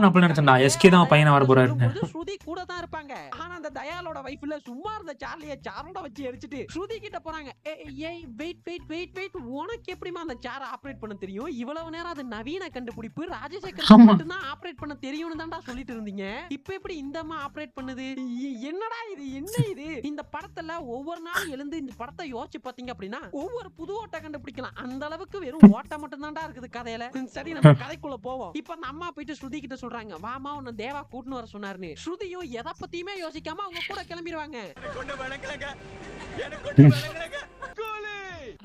அப்ப நினைச்சேன் எஸ்கே தான் பையனா வர போறாரு. ஸ்ருதி கூட தான் இருப்பாங்க. ஆனா அந்த தயாலோட வைஃப்ல சும்மா இருந்த சார்லியை சாரோட வச்சு எரிச்சிட்டு ஸ்ருதி கிட்ட போறாங்க. ஏய் வெயிட் உனக்கு எப்படிமா அந்த சேரை ஆபரேட் பண்ண தெரியும்? இவ்வளவு நேரம் அது நவீன கண்டுபிடிப்பு ராஜசேகர் மட்டும் தான் ஆபரேட் பண்ண தெரியும்னு தான்டா சொல்லிட்டு இருந்தீங்க. இப்போ எப்படி இந்தமா ஆபரேட் பண்ணுது? என்னடா இது? என்ன இது? இந்த படத்துல ஒவ்வொரு நாளும் எழுந்து இந்த படத்தை யோசிச்சு பாத்தீங்க அப்படின்னா ஒவ்வொரு புது ஓட்ட கண்டுபிடிக்கலாம். அந்த அளவுக்கு வெறும் ஓட்ட மட்டும் தான்டா இருக்குது கதையில. சரி நம்ம கதைக்குள்ள போவோம். இப்ப அந்த அம்மா போயிட்டு ஸ்ருதி கிட்ட சொல்றாங்க, வாமா உன்னை தேவா கூட்டின்னு வர சொன்னாருன்னு. ஸ்ருதியும் எதை பத்தியுமே யோசிக்காம அவங்க கூட கிளம்பிடுவாங்க.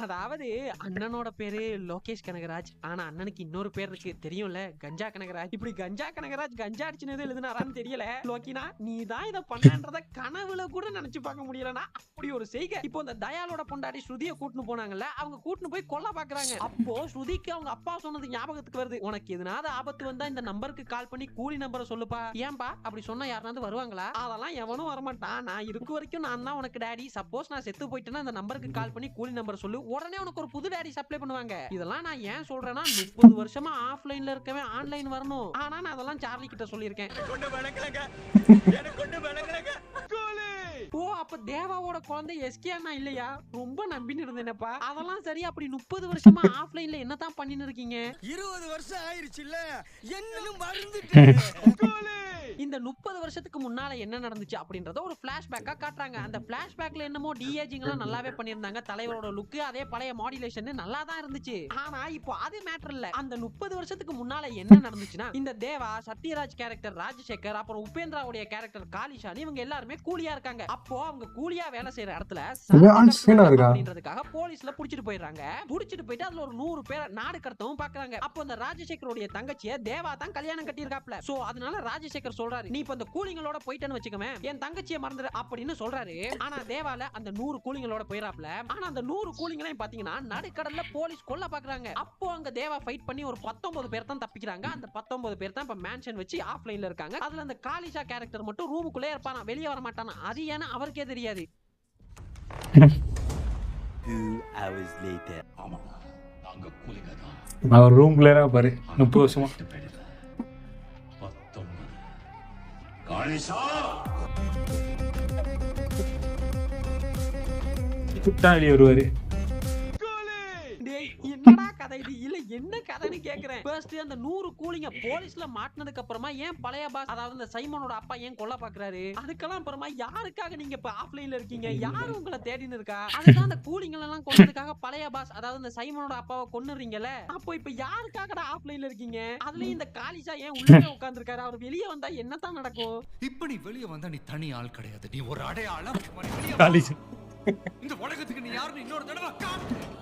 அதாவது அண்ணனோட பேரு லோகேஷ் கனகராஜ். ஆனா அண்ணனுக்கு இன்னொரு பேர் இருக்கு தெரியும்ல, கஞ்சா கனகராஜ். இப்படி கஞ்சா கனகராஜ் கஞ்சா அடிச்சுனது எழுதுனாரான்னு தெரியல. லோக்கினா நீ தான் இதை பண்ணன்றத கனவுல கூட நினைச்சு பார்க்க முடியலனா அப்படி ஒரு செய்கை. இப்போ இந்த தயாலோட பொண்டாட்டி ஸ்ருதியை கூட்டின்னு போனாங்கல்ல, அவங்க கூட்டின்னு போய் கொல்ல பாக்குறாங்க. அப்போ ஸ்ருதிக்கு அவங்க அப்பா சொன்னது ஞாபகத்துக்கு வருது. உனக்கு எதுனாவது ஆபத்து வந்தா இந்த நம்பருக்கு கால் பண்ணி கூலி நம்பரை சொல்லுப்பா. ஏன்பா அப்படி சொன்னா யாராவது வருவாங்களா? அதெல்லாம் எவனும் வரமாட்டான். நான் இருக்க வரைக்கும் நான் தான் உனக்கு டாடி. சப்போஸ் நான் செத்து போயிட்டேன்னா இந்த நம்பருக்கு கால் பண்ணி கூலி நம்பர் சொல்லு, உடனே உனக்கு ஒரு புது டாடி சப்ளை பண்ணுவாங்க. இதெல்லாம் நான் ஏன் சொல்றேன்னா 30 வருஷமா ஆஃப்லைன்ல இருக்கவே ஆன்லைன் வரணும். ஆனா நான் அதெல்லாம் சார்லி கிட்ட சொல்லியிருக்கேன். ஓ அப்ப தேவாவோட குழந்தை எஸ்கே அண்ணா இல்லையா? ரொம்ப நம்பின்னு இருந்தேனப்பா. அதெல்லாம் சரி, அப்படி 30 வருஷமா ஆஃப்லைன்ல என்னதான் பண்ணின்னு இருக்கீங்க? 20 வருஷம் ஆயிருச்சுல்ல, என்னன்னு இந்த 30 வருஷத்துக்கு முன்னால என்ன நடந்துச்சு அப்படின்றத ஒரு பிளாஷ்பேக்கா காட்டுறாங்க. அந்த பிளாஷ்பேக்ல என்னமோ டிஏஜிங் எல்லாம் நல்லாவே பண்ணிருந்தாங்க. தலைவரோட லுக் அதே பழைய மாடுலேஷன் நல்லா தான் இருந்துச்சு. ஆனா இப்போ அது மேட்டர் இல்ல. அந்த 30 வருஷத்துக்கு முன்னால என்ன நடந்துச்சுன்னா, இந்த தேவா, சத்யராஜ் கேரக்டர் ராஜசேகர், அப்புறம் உபேந்திராவுடைய கேரக்டர் காளிஷானி, இவங்க எல்லாருமே கூலியா இருக்காங்க. அப்போ அவங்க கூலியா வேலை செய்யற இடத்துல அப்படின்றதுக்காக போலீஸ்ல புடிச்சிட்டு போயிடுறாங்க. புடிச்சிட்டு போயிட்டு அதுல ஒரு 100 பேரை நாடு கடத்தவும் பாக்குறாங்க. அப்போ அந்த ராஜசேகருடைய தங்கச்சியை தேவா தான் கல்யாணம் கட்டியிருக்காப்ல. சோ அதனால ராஜசேகர் சொல்றாரு, நீ இப்ப அந்த கூலிங்களோட போயிட்டேன்னு வச்சுக்கவே என் தங்கச்சியை மறந்துடு அப்படின்னு சொல்றாரு. ஆனா தேவால அந்த 100 கூலிங்களோட போயிராப்ல. ஆனா அந்த 100 கூலிங்களையும் பாத்தீங்கன்னா நடுக்கடல்ல போலீஸ் கொல்ல பாக்குறாங்க. அப்போ அங்க தேவா ஃபைட் பண்ணி ஒரு 19 பேர் தான் தப்பிக்கிறாங்க. அந்த 19 பேர் தான் இப்ப மேன்ஷன் வச்சு ஆஃப்லைன்ல இருக்காங்க. அதுல அந்த காளிஷா கேரக்டர் மட்டும் ரூமுக்குள்ளே இருப்பானா, வெளியே வர மாட்டானா. அது ஏன்னா அவருக்கே தெரியாது. 2 hours later. ஆமா நாங்க கூலிங்க தான். அவர் ரூம்குள்ளே பாரு 30 வருஷமா. காளிஷா வெளியே வருவாரு. என்னடா கதை இது? இல்ல என்ன கதைன்னு கேக்குறேன். ஃபர்ஸ்ட் அந்த 100 கூலிங்க போலீஸ்ல மாட்டினதுக்கு அப்புறமா ஏன் பழைய பாஸ், அதாவது இந்த சைமனோட அப்பா ஏன் கொல்ல பாக்குறாரு? அதுக்கெல்லாம் அப்புறமா யாருக்காக நீங்க இப்ப ஆஃப்லைன்ல இருக்கீங்க? யாரு உங்களை தேடின்னு இருக்கா? அதுதான் அந்த கூலிங்க எல்லாம் கொன்னதுக்காக பழைய பாஸ், அதாவது இந்த சைமனோட அப்பாவை கொன்னுறீங்கல்ல, அப்போ இப்ப யாருக்காகடா ஆஃப்லைன்ல இருக்கீங்க? அதுலயும் இந்த காளிஷா ஏன் உள்ளே உட்கார்ந்திருக்காரு? அவர் வெளியே வந்தா என்னதான் நடக்கும்? இப்ப நீ வெளியே வந்தா நீ தனி ஆள் கிடையாது, நீ ஒரு அடையாளம். இந்த உலகத்துக்கு நீ யாருன்னு இன்னொரு தடவை காட்டு.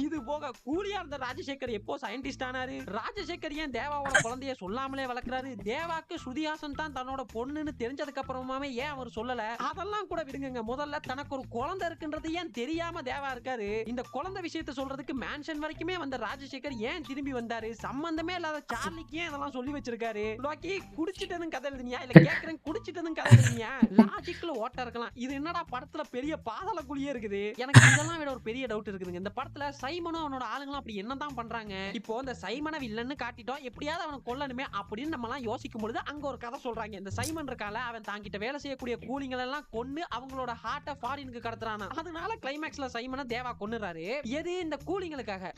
இது போக கூலியா இருந்த ராஜசேகர் எப்போ சயின்டிஸ்ட் ஆனாரு? ராஜசேகர் ஏன் தேவாவோட குழந்தைய சொல்லாமலே வளர்க்கறாரு? தேவாக்கு ஸ்ருதிஹாசன் தான் தன்னோட பொண்ணுன்னு தெரிஞ்சதுக்கு அப்புறமாவே ஏன் அவர் சொல்லல? அதெல்லாம் கூட விடுங்க. முதல்ல தனக்கு ஒரு குழந்தை இருக்குன்றது ஏன் தெரியாம தேவா இருக்காரு? இந்த குழந்தை விஷயத்தை சொல்றதுக்கு மேன்ஷன் வரைக்குமே வந்த ராஜசேகர் ஏன் திரும்பி வந்தாரு? சம்பந்தமே இல்லாத சார்லிக்கு ஏன் இதெல்லாம் சொல்லி வச்சிருக்காரு? லோக்கி குடிச்சிட்டதும் கதை எழுதுனியா? இல்ல கேக்குறேன் குடிச்சிட்டதும் கதை எழுதுனியா? லாஜிக்ல ஓட்ட இருக்கலாம். இது என்னடா படத்துல பெரிய பாதாள குழியே இருக்குது? எனக்கு இதெல்லாம் விட ஒரு பெரிய டவுட் இருக்குதுங்க. இந்த படத்துல சைமனும் அவனோட ஆளுங்களும் அப்படி என்னதான் பண்றாங்க? இப்போ இந்த சைமனை வில்லன்னு காட்டிட்டோம், எப்படியாவது அவனை கொல்லணுமே அப்படின்னு நம்ம எல்லாம் யோசிக்கும் பொழுது அங்க ஒரு கதை சொல்றாங்க. இந்த சைமன் இருக்கால, அவன் தாங்கிட்ட வேலை செய்யக்கூடிய கூலிங்களை எல்லாம் கொன்னு அவங்களோட ஹார்ட்டை ஃபாரினுக்கு கடத்துறானா. அதனால கிளைமேக்ஸ்ல சைமனை தேவா கொன்னுறாரு. எது? இந்த கூலிங்களுக்காக.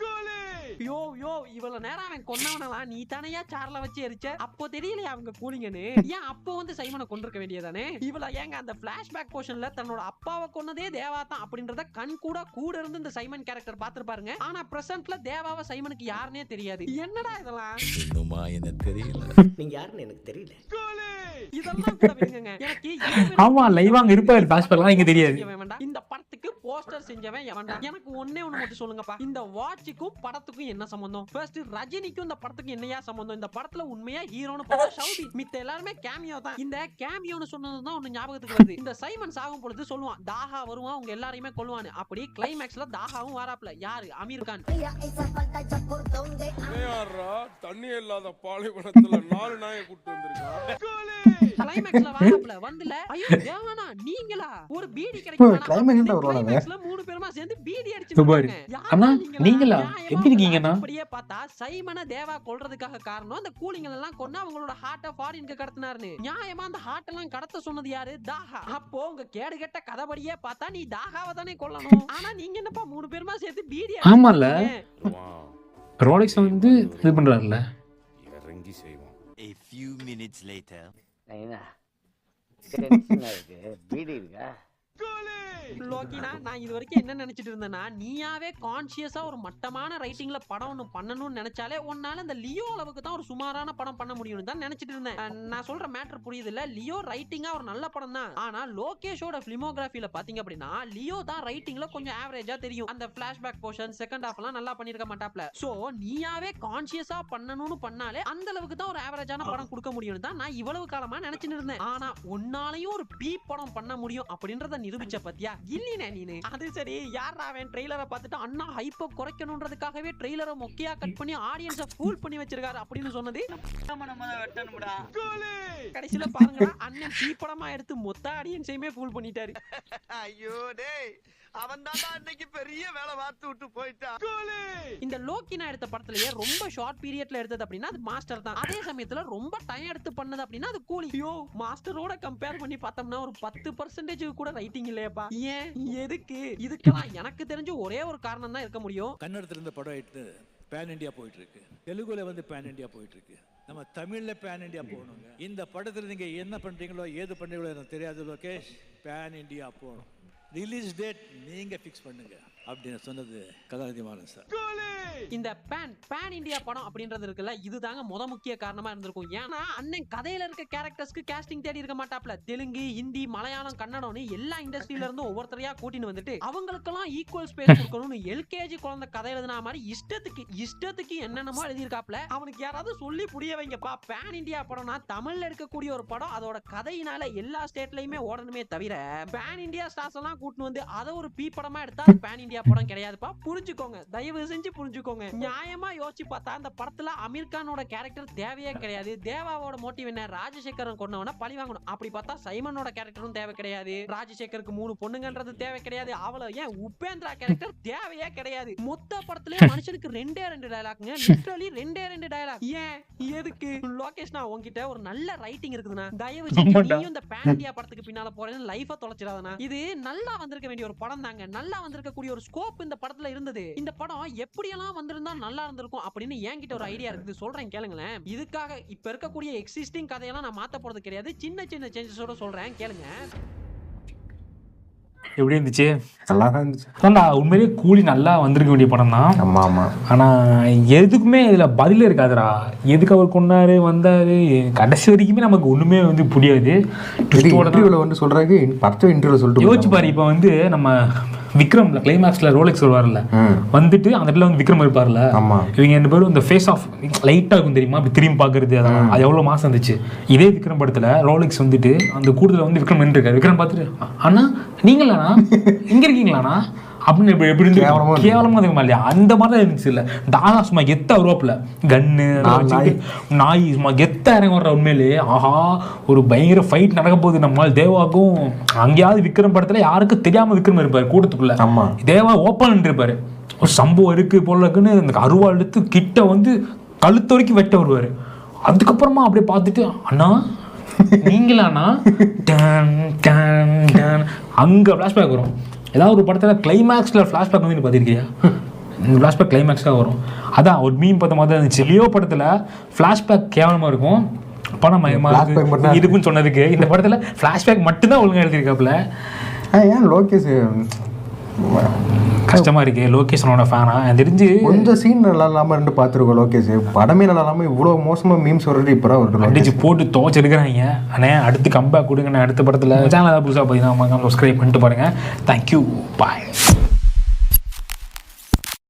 யோ யோ இவ்வளவு நேரம் அவன் கொன்னவனலாம் நீ தானையா சார்ல வச்சு எரிச்ச? அப்போ தெரியலையா அவங்க கூலிங்கன்னு? ஏன் அப்போ வந்து சைமனை கொண்டிருக்க வேண்டியதானே? இவள ஏங்க அந்த பிளாஷ்பேக் போர்ஷன்ல தன்னோட அப்பாவை கொன்னதே தேவா தான் அப்படின்றத கண் கூட இருந்து இந்த சைமன் கேரக்டர் பாத்துருப்பாருங்க. ஆனா பிரசன்ட்ல தேவாவை சைமனுக்கு யாருன்னே தெரியாது. என்னடா இதெல்லாம்? இன்னுமா என்ன தெரியல. நீங்க யாருன்னு எனக்கு தெரியல. இதெல்லாம் கூட விடுங்க. எனக்கு ஆமா லைவா அங்க இருப்பாரு, பிளாஷ்பேக்லாம் இங்க தெரியாது. இந்த படத்துக்கு போஸ்டர் செஞ்சவன் எவன்டா? எனக்கு ஒண்ணே ஒண்ணு மட்டும் சொல்லுங்கப்பா, இந்த வாட்சுக்கும் படத்துக்கும் என்ன சம்பந்தம்? ஃபர்ஸ்ட் ரஜினிக்கும் இந்த படத்துக்கு என்னையா சம்பந்தம்? இந்த படத்துல உண்மையா ஹீரோன்னு பார்த்தா ஷவுதி, மித்த எல்லாருமே கேமியோ தான். இந்த கேமியோன்னு சொன்னதுதான் ஒண்ணு ஞாபகத்துக்கு வருது. இந்த சைமன் சாகும் பொழுது சொல்லுவான் தாஹா வருவான் உங்க எல்லாரையுமே கொல்லுவான்னு. அப்படி கிளைமேக்ஸ்ல தாஹாவும் வராப்ல. யாரு? அமீர் கான். தண்ணி இல்லாத பாலைவனத்துல 4 நாயை கூட்டு வந்திருக்கான். கிளைமேக்ஸ்ல வராப்ல வந்துல ஐயோ தேவனா நீங்களா? ஒரு பீடி கிடைக்குமா? கிளைமேக்ஸ்ல 3 பேருமா சேர்ந்து பீடி அடிச்சிருக்காங்க. அண்ணா நீங்களா எப்படி இருக்கீங்கண்ணா? அப்படியே பார்த்தா சைமனை தேவா கொல்றதுக்காக காரணம் அந்த கூலிங்கள் எல்லாம் கொன்னு அவங்களோட ஹார்ட்டை ஃபாரினுக்கு கடத்தினாருன்னு. நியாயமா அந்த ஹார்ட் எல்லாம் கடத்த சொன்னது யாரு? தாஹா. அப்போ உங்க கேடு கெட்ட கதைபடியே பார்த்தா நீ தாஹாவை தானே கொல்லணும். ஆனா நீங்க என்னப்பா 3 பேருமா சேர்த்து பீடி? ஆமால ரோலெக்ஸ் வந்து இது பண்றாருல. இறங்கி செய்வோம். A few minutes later. பீடி இருக்கா? லோக்கினா நான் இது வரைக்கும் என்ன நினைச்சிட்டு இருந்தேன்னா, நீயாவே கான்சியஸா ஒரு மட்டமான ரைட்டிங்ல படம் ஒண்ணு பண்ணணும்னு நினைச்சாலே உன்னால இந்த லியோ அளவுக்கு தான் ஒரு சுமாரான படம் பண்ண முடியும்னு தான் நினைச்சிட்டு இருந்தேன். நான் சொல்ற மேட்டர் புரியுது இல்ல? லியோ ரைட்டிங்கா ஒரு நல்ல படம் தான். ஆனா லோகேஷோட பிலிமோகிராஃபில பாத்தீங்க அப்படின்னா லியோ தான் ரைட்டிங்ல கொஞ்சம் ஆவரேஜா தெரியும். அந்த பிளாஷ்பேக் போர்ஷன் செகண்ட் ஹாஃப் எல்லாம் நல்லா பண்ணிருக்க மாட்டாப்ல. சோ நீயாவே கான்சியஸா பண்ணணும்னு பண்ணாலே அந்த அளவுக்கு தான் ஒரு ஆவரேஜான படம் கொடுக்க முடியும்னு தான் நான் இவ்வளவு காலமா நினைச்சிட்டு இருந்தேன். ஆனா உன்னாலையும் ஒரு பீ படம் பண்ண முடியும் அப்படின்றத நிரூபிச்ச பத்தியா இல்லீனே நீனு. அது சரி, யாரா அவன் ட்ரெய்லரை பார்த்துட்டு அண்ணா ஹைப்ப குறைக்கணும்ன்றதுக்காகவே ட்ரெய்லரை மொக்கையா கட் பண்ணி ஆடியன்ஸை ஃபூல் பண்ணி வச்சிருக்காரு அப்படின்னு சொன்னது. கடைசியில பாருங்க அண்ணன் பீ படமா எடுத்து மொத்த ஆடியன்ஸையுமே ஃபூல் பண்ணிட்டாரு. ஐயோ டேய், அவன் தான் அன்னைக்கு பெரிய வேலை வாத்து விட்டு போயிட்டான். இந்த லோக்கினா எடுத்த படத்திலேயே ரொம்ப ஷார்ட் பீரியட்ல எடுத்தது அப்படின்னா அது மாஸ்டர் தான். அதே சமயத்துல ரொம்ப டைம் எடுத்து பண்ணது அப்படின்னா அது கூலி. ஐயோ மாஸ்டரோட கம்பேர் பண்ணி பார்த்தோம்னா ஒரு 10% கூட ரைட்டிங் இல்லையப்பா. ஏன் எதுக்கு? இதுக்கெல்லாம் எனக்கு தெரிஞ்சு ஒரே ஒரு காரணம் தான் இருக்க முடியும். கன்னடத்துல இருந்த படம் எடுத்து பேன் இண்டியா போயிட்டு இருக்கு, தெலுங்குல வந்து பேன் இண்டியா போயிட்டு இருக்கு, நம்ம தமிழ்ல பேன் இண்டியா போகணுங்க. இந்த படத்துல நீங்க என்ன பண்றீங்களோ ஏது பண்றீங்களோ எனக்கு தெரியாது லோகேஷ், பேன் இண்டியா போகணும். ரிலீஸ் டேட் நீங்க ஃபிக்ஸ் பண்ணுங்க அப்படின்னு சொன்னது கதாநிதி மாறன் சார். இந்த பேன் இந்தியா படம் அப்படின்றது இருக்குல்ல, இதுதாங்க முக்கிய காரணமா இருந்திருக்கும். ஏன்னா அண்ணன் கதையில இருக்க கேரக்டர்ஸ்க்கு காஸ்டிங் தேடி இருக்க மாட்டாப்ல. தெலுங்கு, ஹிந்தி, மலையாளம், கன்னடம்னு எல்லா இண்டஸ்ட்ரியில இருந்து ஒவ்வொருத்தரையா கூட்டின்னு வந்துட்டு அவங்களுக்கெல்லாம் ஈக்குவல் ஸ்பேஸ் கொடுக்கணும்னு எல்கேஜி குழந்தை கதை எழுதின மாதிரி இஷ்டத்துக்கு என்னென்னமோ எழுதியிருக்காப்ல. அவனுக்கு யாராவது சொல்லி புரிய வைங்கப்பா. பேன் இந்தியா படம்னா தமிழ்ல எடுக்கக்கூடிய ஒரு படம், அதோட கதையினால எல்லா ஸ்டேட்லயுமே ஓடணுமே தவிர பேன் இந்தியா ஸ்டார்ஸ் எல்லாம் கூட்டின்னு வந்து அதை ஒரு பீ படமா எடுத்தா பேன் இந்தியா படம் கிடையாதுப்பா. புரிஞ்சுக்கோங்க, தயவு செஞ்சு புரிஞ்சுக்கோங்க. நியாயமா யோசிச்சு பார்த்தா அந்த படத்துல அமீர் கானோட கேரக்டர் தேவையே கிடையாது. தேவாவோட மோட்டிவ் என்ன? ராஜசேகரன் கொன்னவன பழி வாங்கணும். அப்படி பார்த்தா சைமனோட கேரக்டரும் தேவை கிடையாது. ராஜசேகருக்கு 3 பொண்ணுங்கன்றது தேவை கிடையாது. அவள ஏன் உபேந்திரா கேரக்டர் தேவையே கிடையாது. மொத்த படத்திலேயே மனுஷனுக்கு 2 டயலாக்ங்க, லிட்டரலி 2 டயலாக். ஏன் எதுக்கு? லோகேஷ் நான் உன்கிட்ட ஒரு நல்ல ரைட்டிங் இருக்குதுன்னா தயவு செஞ்சு நீயும் இந்த பேன் இந்தியா படத்துக்கு பின்னால போறேன்னு லைஃபை தொலைச்சிடாதனா. இது நல்லா வந்திருக்க வேண்டிய ஒரு படம் தாங்க. நல்லா வந்திருக்க கூடிய ஒரு ஸ்கோப் இந்த படத்துல இருந்தது. இந்த படம் எப்படியெல்லாம் வந்திருந்தா நல்லா இருந்திருக்கும் அப்படின்னு என்கிட்ட ஒரு ஐடியா இருக்குது, சொல்றேன் கேளுங்களேன். இதுக்காக இப்ப இருக்கக்கூடிய எக்ஸிஸ்டிங் கதையெல்லாம் நான் மாத்த போறது கிடையாது. சின்ன சேஞ்சஸோட சொல்றேன் கேளுங்க. எப்படி இருந்துச்சு? நல்லா தான் இருந்துச்சு. உண்மையிலேயே கூலி நல்லா வந்திருக்க வேண்டிய படம் தான். ஆமாம் ஆமாம். ஆனால் எதுக்குமே இதில் பதிலே இருக்காதுடா. எதுக்கு அவர் கொண்டாரு வந்தார் கடைசி வரைக்குமே நமக்கு ஒன்றுமே வந்து புரியாது. இன்டர்வியூவில் வந்து சொல்கிறாங்க, படத்தை இன்டர்வியூவில் சொல்லிட்டு யோசிச்சு பாரு. இப்போ வந்து நம்ம விக்ரம்ல கிளைமேக்ஸ்ல ரோலெக்ஸ் வருவார்ல, வந்துட்டு அந்த இடத்துல வந்து விக்ரம் இருப்பார்ல, இவங்க 2 பேரும் இந்த ஃபேஸ் ஆஃப் லைட்டா இருக்கும் தெரியுமா, அப்படி திரும்பி பாக்குறது, அதெல்லாம் அது எவ்வளவு மாசம் இருந்துச்சு. இதே விக்ரம் படத்துல ரோலெக்ஸ் வந்துட்டு அந்த கூட்டத்துல வந்து விக்ரம் நின்று இருக்காரு. விக்ரம் பார்த்துட்டு அண்ணா நீங்களாண்ணா இங்க இருக்கீங்களாண்ணா அப்படின்னு எப்படி இருந்து கேவலமா இருக்குமா இல்லையா? அந்த மாதிரி தான் இருந்துச்சு. இல்லை தானா சும்மா கெத்தா வருவாப்புல, கன்னு நாய் சும்மா கெத்தா இறங்க வர்ற. உண்மையிலே ஆஹா ஒரு பயங்கர ஃபைட் நடக்க போகுது. நம்மளால் தேவாக்கும் அங்கேயாவது விக்ரம் படத்துல யாருக்கும் தெரியாம விக்ரம் இருப்பாரு கூட்டத்துக்குள்ள. தேவா ஓப்பன் இருப்பாரு. ஒரு சம்பவம் இருக்குது போல இருக்குன்னு இந்த அருவாள் எடுத்து கிட்ட வந்து கழுத்து வரைக்கும் வெட்ட வருவார். அதுக்கப்புறமா அப்படியே பார்த்துட்டு அண்ணா நீங்களாண்ணா அங்கே ஃப்ளாஷ்பேக் வரும். ஏதாவது ஒரு படத்தில் கிளைமேக்ஸில் ஃப்ளாஷ்பேக் வந்து பார்த்துருக்கியா? இந்த ஃப்ளாஷ்பேக் கிளைமேக்ஸாக வரும். அதான் ஒரு மீன் பார்த்த மாதிரி தான் இருந்துச்சு. லியோ படத்தில் ஃப்ளாஷ்பேக் கேவலமாக இருக்கும், படம் மயமாக இருக்குன்னு சொன்னதுக்கு இந்த படத்தில் ஃப்ளாஷ்பேக் மட்டும்தான் ஒழுங்காக எழுதியிருக்காப்புல. ஏன் லோகேஷ் கஷ்டமாக இருக்கு. லோகேஷனோட ஃபேனா எனக்கு தெரிஞ்சு கொஞ்சம் சீன் நல்லா இல்லாமல் ரெண்டு பார்த்துருக்கோம். லோகேஷ் படமே நல்லா இல்லாமல் இவ்வளோ மோசமாக மீம்ஸ் வர்றது இப்போ தான் அடிச்சு போட்டு துவச்சி எடுக்கிறாங்க. அண்ணே அடுத்து கம்பேக் கொடுங்க. அடுத்த படத்தில் சேனல் ஏதாவது புதுசாக பார்த்தீங்கன்னா சப்ஸ்கிரைப் பண்ணிட்டு பாருங்கள். தேங்க்யூ, பாய்.